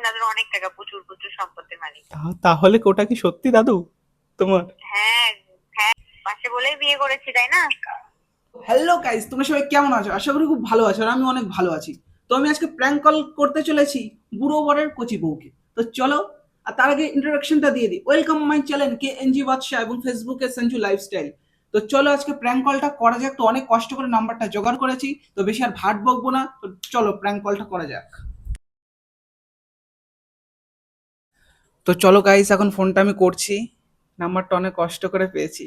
দাদুর অনেক টাকা, প্রচুর প্রচুর সম্পত্তির মালিক। তাহলে ওটা কি সত্যি দাদু তোমার? হ্যাঁ হ্যাঁ, পাশে বলেই বিয়ে করেছি, তাই না? হ্যালো গাইস, তোমরা সবাই কেমন আছো? আশা করি খুব ভালো আছো, আর আমি অনেক ভালো আছি। তো আমি আজকে প্র্যাঙ্ক কল করতে চলেছি বুড়ো বরের কচি বউকে। তো চলো, আর তার আগে ইন্ট্রোডাকশনটা দিয়ে দিই। ওয়েলকাম মাই চ্যানেল কে এনজি বাদশা এবং ফেসবুকে সঞ্জু লাইফস্টাইল। তো চলো আজকে প্র্যাঙ্ক কলটা করা যাক। তো অনেক কষ্ট করে নাম্বারটা জোগাড় করেছি, তো বেশি আর ভাট বকবো না। তো চলো প্র্যাঙ্ক কলটা করা যাক। তো চলো গাইস, এখন ফোনটা আমি করছি। নাম্বারটা অনেক কষ্ট করে পেয়েছি।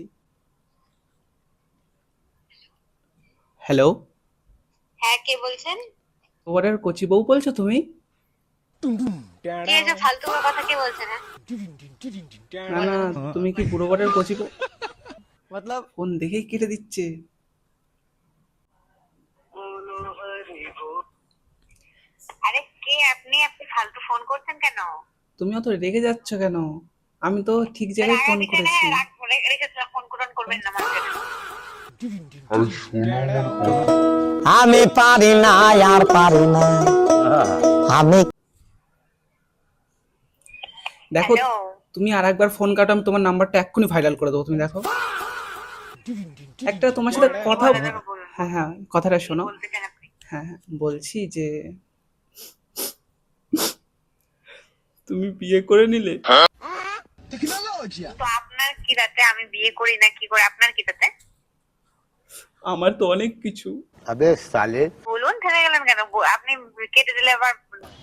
হ্যালো, হ্যাঁ, কে বলছেন? বরের কচি বউ বলছো তুমি? কে যে ফালতু কথা কে বলছেন? না না, তুমি কি বুড়ো বরের কচি বউ? ফোন দেখেই কেটে দিচ্ছে। আরে কে আপনি? আপনি ফালতু ফোন করছেন কেন? তুমি অত রেগে যাচ্ছ কেন? আমি তো ঠিক তাহলে জায়গায় ফোন আগামী দিনে করেছি। রেখে ফোন করবেন না মানুষের। আমি পারি না, আর পারি না আমি। দেখো, হ্যালো, তুমি আর একবার ফোন কাটো, আমি তোমার নাম্বারটা এক্ষুনি ভাইরাল করে দেবো। তুমি দেখো, একটা তোমার সাথে কথা। বলে দেবো, বলুন। হ্যাঁ হ্যাঁ, কথাটা কি শোনো। বলতে চান আপনি? হ্যাঁ হ্যাঁ, বলছি যে তুমি বিয়ে করে নিলে। তো আপনার কি তাতে? আমি বিয়ে করি না কি করে, আপনার কি তাতে? আমার তো অনেক কিছু। আবে সালে, বলুন, থেমে গেলেন কেন? আপনি কেটে দিলে আবার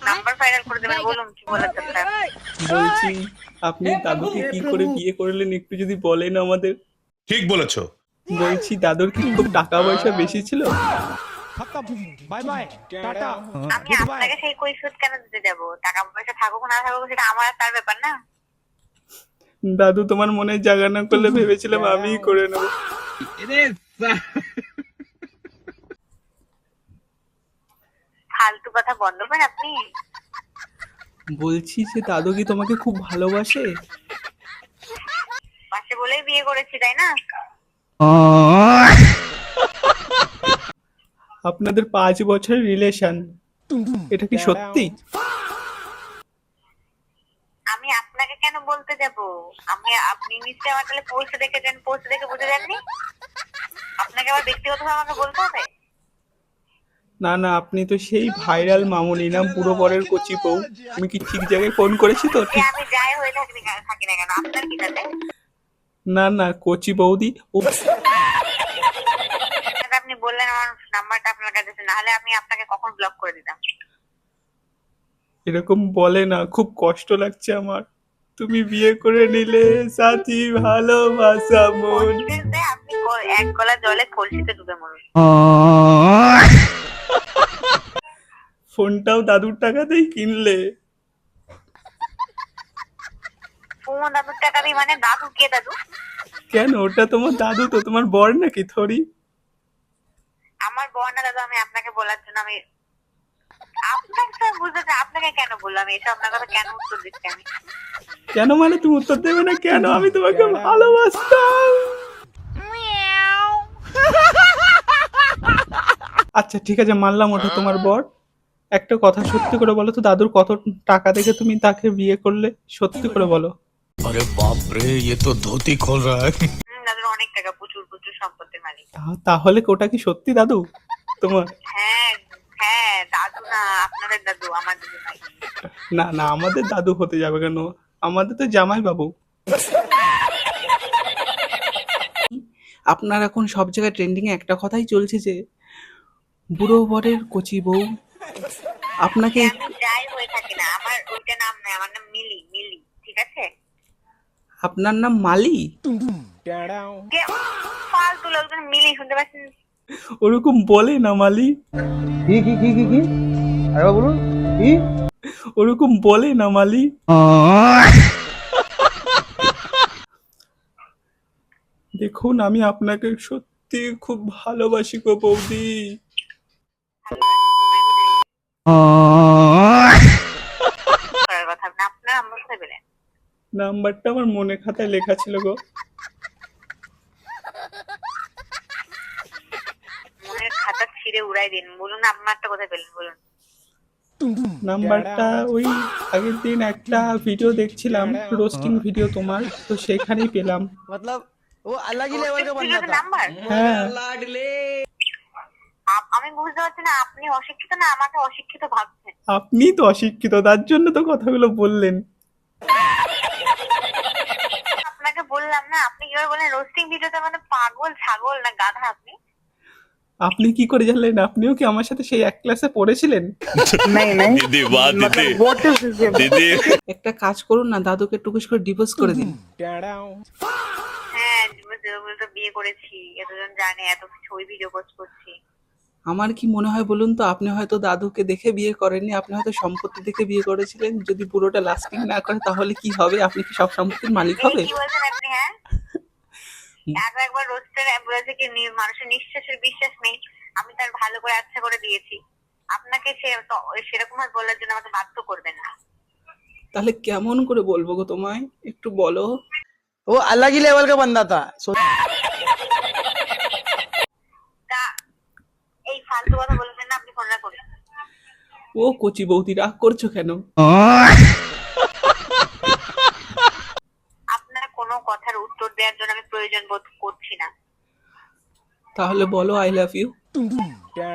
নাম্বার ফাইনাল করে দেবেন। বলুন কি বলার দরকার। বলছি আপনি দাদুকে কি করে বিয়ে করলেন একটু যদি বলেন আমাদের। ঠিক বলেছো। বলছি দাদুর কি খুব টাকা পয়সা বেশি ছিল? বাই বাই টাটা আমি আপনাকে সেই কৈফিয়ত কেন দিতে যাব? টাকা পয়সা থাকুক না থাকুক সেটা আমার আর তার ব্যাপার না। দাদু তোমার মনে জায়গা না করলে ভেবেছিলাম আমিই করে নেবো। ফালতু কথা বন্ধ করেন আপনি। বলছি যে দাদু কি তোমাকে খুব ভালোবাসে? পাশে বলেই বিয়ে করেছি, তাই না? আপনাদের 5 বছর রিলেশন, এটা কি সত্যি? আমি আপনাকে কেন বলতে যাব? আপনি নিশ্চয়ই আমার তাহলে পোস্ট দেখেছেন, পোস্ট দেখে বুঝে যাননি? আপনাকে আবার ব্যক্তিগতভাবে আমাকে বলতে হবে? না না, আপনি তো সেই ভাইরাল মামুনি না, বুড়ো বরের কচি বউ। আমি কি ঠিক জায়গায় ফোন করেছি তো? সে ঠিক। আমি যাই হয়ে থাকি না কেন, আপনার কি তাতে? না না, কচি বৌদি ও। আপনি বললেন আমার নাম্বারটা আপনার কাছে আছে, নাহলে আমি আপনাকে কখন ব্লক করে দিতাম। এরকম বলে না, খুব কষ্ট লাগছে আমার। তুমি বিয়ে করে নিলে সাথী ভালোবাসা মন। কলসিতে আপনি এক গলা জলে কলসিতে ডুবে মরুন। ফোনটাও দাদুর টাকাতেই কিনলে? ফোন দাদুর টাকা দিয়ে? মানে দাদু কে দাদু? কেন, ওটা তোমার দাদু তো, তোমার বর নাকি থরি? আমার বর না দাদু। আমি আপনাকে বলার জন্য আমি আপনাকে তো বুঝতে, আপনাকে কেন বললাম এসব? আপনার কথা কেন উত্তর দিচ্ছি আমি? কেন মানে তুমি উত্তর দেবে না কেন? আমি তোমাকে ভালোবাসতাম। আচ্ছা ঠিক আছে, মানলাম ওটা তোমার বর। একটা কথা সত্যি করে বলো তো, দাদুর কত টাকা দেখে তুমি তাকে বিয়ে করলে? সত্যি করে বলো। अरे बाप रे, ये तो धोती खोल रहा है। দাদুর অনেক টাকা, প্রচুর প্রচুর সম্পত্তির মালিক। তাহলে ওটা কি সত্যি দাদু তোমার? হ্যাঁ হ্যাঁ, দাদু না, আপনাদের দাদু, আমার দাদু নাই। না না, আমাদের দাদু হতে যাবে কেন? আমাদের তো জামাই বাবু। আপনার এখন সব জায়গায় ট্রেন্ডিং এ একটা কথাই চলছে যে বুড়ো বরের কচি বউ। আপনাকে সে আমি যাই হয়ে থাকি না, আমার ওইটা নাম নাই, আমার নাম মিলি। মিলি, ঠিক আছে? আপনার নাম মালি? কে ফালতু লোকজন মিলি শুনতে পাচ্ছেন? ওরকম বলে না মালি, কি আরে বলুন কি? ওরকম বলে না মালি। দেখুন, আমি আপনাকে সত্যি খুব ভালোবাসি গো বৌদি। করার কথা না, আপনার আমার কোথায় পেলেন? নাম্বারটা আমার মনে খাতায় লেখা ছিল গো। মনের খাতা ছিঁড়ে উড়াই দিন। বলুন আপনারটা কোথায় পেলেন, বলুন। নাম্বারটা ওই আগের দিন একটা ভিডিও দেখছিলাম, রোস্টিং ভিডিও তোমার, তো সেখানেই পেলাম। मतलब वो अलग ही लेवल का बंदा था। নাম্বার হ্যাঁ, আমি বুঝতে পারছি না, আপনি অশিক্ষিত না আমাকে অশিক্ষিত ভাবছেন? আপনি তো অশিক্ষিত, তার জন্য তো কথাগুলো বললেন। আপনাকে বললাম না, আপনি কিভাবে বলেন রোস্টিং ভিডিওতে? মানে পাগল ছাগল না গাধা আপনি? আপনি কি করে জানলেন? আপনিও কি আমার সাথে সেই এক ক্লাসে পড়েছিলেন? दीदी वाह दीदी दीदी একটা কাজ করুন না, দাদুকে টুকুস করে ডিভোর্স করে দিন। হ্যাঁ, বলে তো বিয়ে করেছি, এতজন জানে, এত ছবি ভিডিও পোস্ট করছি। আমার কি মনে হয় বলুন তো, আপনি হয়তো দাদুকে দেখে বিয়ে করেননি, আপনি হয়তো সম্পত্তি দেখে বিয়ে করেছিলেন। যদি পুরোটা লাস্টিং না করে তাহলে কি হবে? আপনি কি সব সম্পত্তির মালিক এই হবে? কি বলছেন আপনি? হ্যাঁ, একবার রোস্টার বলেছে কি মানুষের নিঃশ্বাসের বিশ্বাস নেই, আমি তার ভালো করে আচ্ছা করে দিয়েছি। আপনাকে সেরকম ভাবে বলার জন্য আমাকে বাধ্য করবেন না। তাহলে কেমন করে বলবো গো তোমায়, একটু বলো। वो अलग ही लेवल का बंदा था। তা এই ফালতু কথা বলবেন না, আপনি ফোন রাখুন। ও কচি বৌদি, রাগ করছো কেন? আপনার কোনো কথার উত্তর দেওয়ার জন্য আমি প্রয়োজন বোধ করছি না। তাহলে বলো আই লাভ ইউ।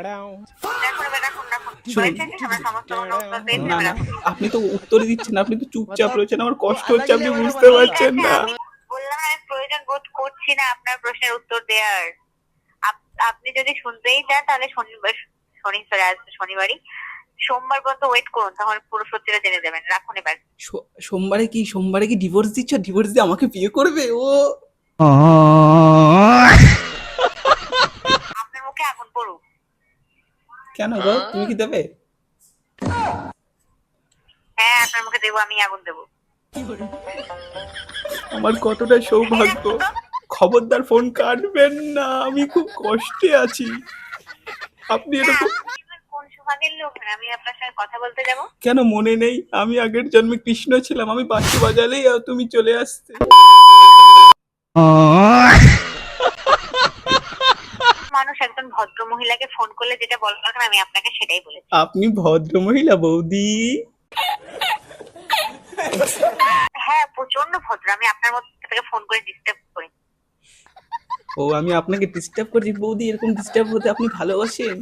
রাখুন এবার, রাখুন রাখুন। শুনুন। হয়েছে কি? আমরা সমস্ত কোনো উত্তর পেয়েছি, না এবার না, রাখুন। আপনি তো উত্তরই দিচ্ছেন না, আপনি তো চুপচাপ রয়েছেন। আমার কষ্ট ও হচ্ছে, আপনি আলাদা বুঝতে level পারছেন ঠিক না। আছে, আমি বললাম আমি প্রয়োজন বোধ করছি না আপনার প্রশ্নের উত্তর দেওয়ার। আপনি যদি শুনতেই চান তাহলে শনিবারই সোমবার পর্যন্ত ওয়েট করুন, তাহলে পুরো সত্যিটা জেনে যাবেন। রাখুন এবার। সোমবারে কি ডিভোর্স দিচ্ছ? ডিভোর্স দিয়ে আমাকে বিয়ে করবে ও? আপনার মুখে আগুন পড়ুক। কেন গো, তুমি কি দেবে? হ্যাঁ, আপনার মুখে দেবো, আমি আগুন দেবো। আমার কতটা সৌভাগ্য। খবরদার ফোন কাটবেন না, আমি খুব কষ্টে আছি। আপনি না, এরকম আপনি এবার কোন সুভাগের লোক? আমি আপনার সঙ্গে কথা বলতে যাবো? কেন মনে নেই? আমি আগের জন্মে কৃষ্ণ ছিলাম, আমি বাঁশি বাজালেই তুমি চলে আসতে। মানুষ একজন ভদ্র মহিলাকে ফোন করলে যেটা বলার কথা আমি আপনাকে সেটাই বলেছি। আপনি ভদ্র মহিলা বৌদি? হ্যাঁ, প্রচন্ড ভদ্র। আমি আপনার মতো থেকে ফোন করে ডিস্টার্ব করি। ও, আমি আপনাকে ডিস্টার্ব করছি বৌদি? এরকম ডিস্টার্ব হতে আপনি ভালোবাসেন?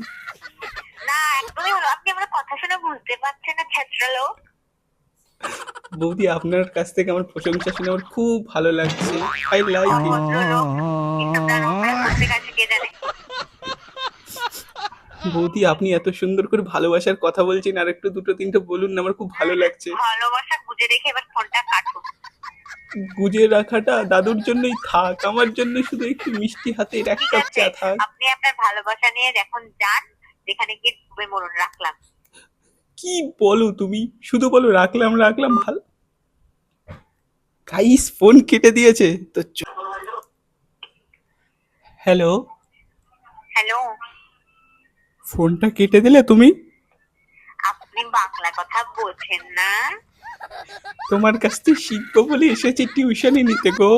না, একদমই ভালো। আপনি আমার কথা শুনে বুঝতে পারছেন না, ছেত্রালোক? বৌদি, আপনার কাছ থেকে আমার প্রশংসা শুনে আমার খুব ভালো লাগছে। I like it. ভদ্রলোক এসব জানো ওখানে করতে গেছে কে জানে। বৌদি, আপনি এত সুন্দর করে ভালোবাসার কথা বলছেন, আর একটু দুটো তিনটে বলুন না, আমার খুব ভালো লাগছে। ভালোবাসা বুঝে রেখে এবার ফোনটা কাটুন। গুজে রাখাটা দাদুর জন্যই থাক, আমার জন্য শুধু একটু মিষ্টি হাতের এক ঠিক কাপ আছে, চা থাক। আপনি আপনার ভালোবাসা নিয়ে এখন যান, যেখানে গিয়ে ডুবে মরুন। রাখলাম। কি বলো তুমি? শুধু বলো রাখলাম রাখলাম। ভালো গাইস, ফোন কেটে দিয়েছে তো। হ্যালো, হ্যালো, ফোনটা কেটে দিলে তুমি? আপনি বাংলা কথা বলছেন না? তোমার কাছ থেকে শিখবো বলে এসেছি টিউশনি নিতে গো।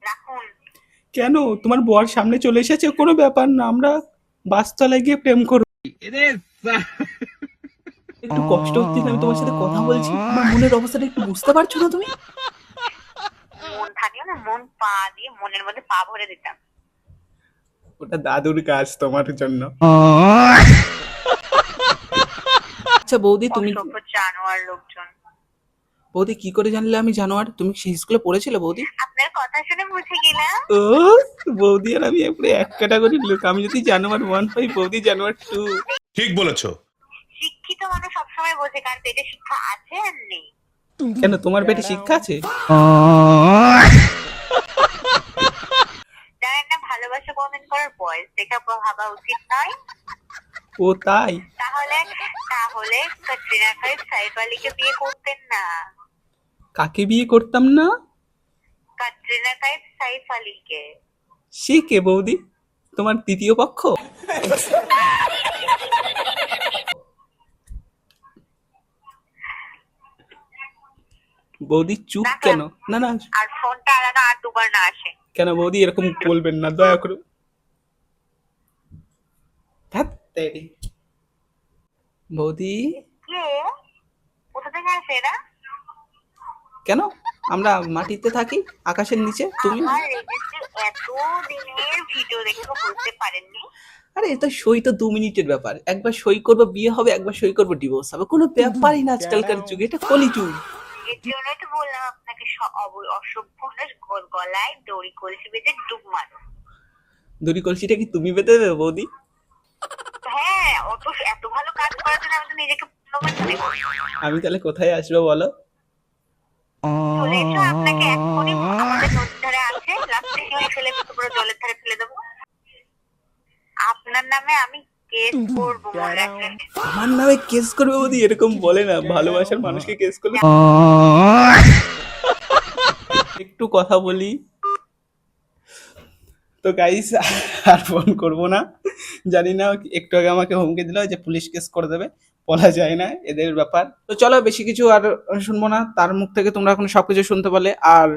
রাখুন। কেন, তোমার বর সামনে চলে এসেছে? কোনো ব্যাপার না, আমরা বাসতলায় গিয়ে প্রেম করব। একটু কষ্ট হচ্ছে না, আমি তোমার সাথে কথা বলছি, আমার মনের অবস্থাটা একটু বুঝতে পারছো না তুমি? মন থাকলে না, মন পা দিয়ে মনের মধ্যে পা ভরে দিতাম। ওটা দাদুর কাজ তোমার জন্য। আচ্ছা বৌদি, তুমি অসভ্য জানোয়ার লোকজন। বৌদি কি করে জানলে আমি জানোয়ার? তুমি সেই স্কুলে পড়েছিলে বৌদি? আপনার কথা শুনে বুঝে গেলাম। ও, বৌদি আর আমি একবারে এক ক্যাটাগরির লোক। আমি যদি জানোয়ার 1 পাই, বৌদি জানোয়ার 2। ঠিক বলেছো। শিক্ষিত মানুষ সবসময় বোঝে কার পেটে শিক্ষা আছে আর নেই। কেন, তোমার পেটে শিক্ষা আছে? জানেন না, ভালোবাসা কমেন্ট করার বয়স দেখা ভাবা উচিত নয়। ও তাই? তাহলে তাহলে ক্যাটরিনা কাইফ সাইফ আলীকে বিয়ে করতেন না। কাকে বিয়ে করতাম না? ক্যাটরিনা কাইফ সাইফ আলীকে। সে কে বৌদি? তোমার তৃতীয় পক্ষ? বৌদি চুপ কেন? না না, আর ফোনটা আলাদা আর দুবার না আসে। কেন বৌদি এরকম বলবেন না, দয়া করে। ধ্যাৎ তেরি। বৌদি কে? কোথা থেকে আসে এরা? কেন আমরা মাটিতে থাকি আকাশের নিচে, তুমি আমার রেজিস্টার এত দিনের ভিডিও দেখে তো বুঝতে পারেননি? আরে এটা সই তো 2 মিনিটের ব্যাপার, একবার সই করবো বিয়ে হবে, একবার সই করবো ডিভোর্স হবে, কোনো ব্যাপারই না আজকালকার যুগে, এটা কলিযুগ। এর জন্যই তো বললাম আপনাকে অসভ্য গলায় দড়ি কলসি বেঁধে ডুব মারো। দড়ি কলসিটা কি তুমি বেঁধে দেবে বৌদি? হ্যাঁ, এত ভালো কাজ করার জন্য আমি তো নিজেকে পুণ্যবান মনে করি। আমি তাহলে কোথায় আসবো বলো? চলে এসো, আপনাকে এখনই আমাদের নদীর ধারে আছে, লাস্টে ফেলে পুরো জলের ধারে ফেলে দেবো। আপনার নামে আমি কেস করবো, মনে রাখবেন। আমার নামে কেস করবে বৌদি? এরকম বলে না, ভালোবাসার মানুষকে কেস করলে। একটু কথা বলি তো গাইস, আর ফোন করবো না, জানি না, একটু আগে আমাকে হুমকি দিল যে পুলিশ কেস করে দেবে, বলা যায় না এদের ব্যাপার। তো চলো বেশি কিছু আর শুনবো না, তার মুখ থেকে তোমরা এখন সবকিছু শুনতে পারলে। আর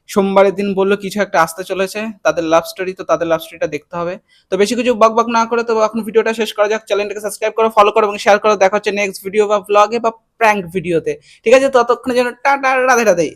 সোমবারের দিন বললো কিছু একটা আসতে চলেছে, তাদের লাভ স্টোরি, তো তাদের লাভ স্টোরিটা দেখতে হবে। তো বেশি কিছু বক না করে তো এখন ভিডিওটা শেষ করা যাক। চ্যানেলটাকে সাবস্ক্রাইব করো, ফলো করো এবং শেয়ার করো। দেখা হচ্ছে নেক্সট ভিডিও বা ব্লগে বা প্র্যাঙ্ক ভিডিওতে, ঠিক আছে? ততক্ষণের জন্য টাটা, রাধে রাধে।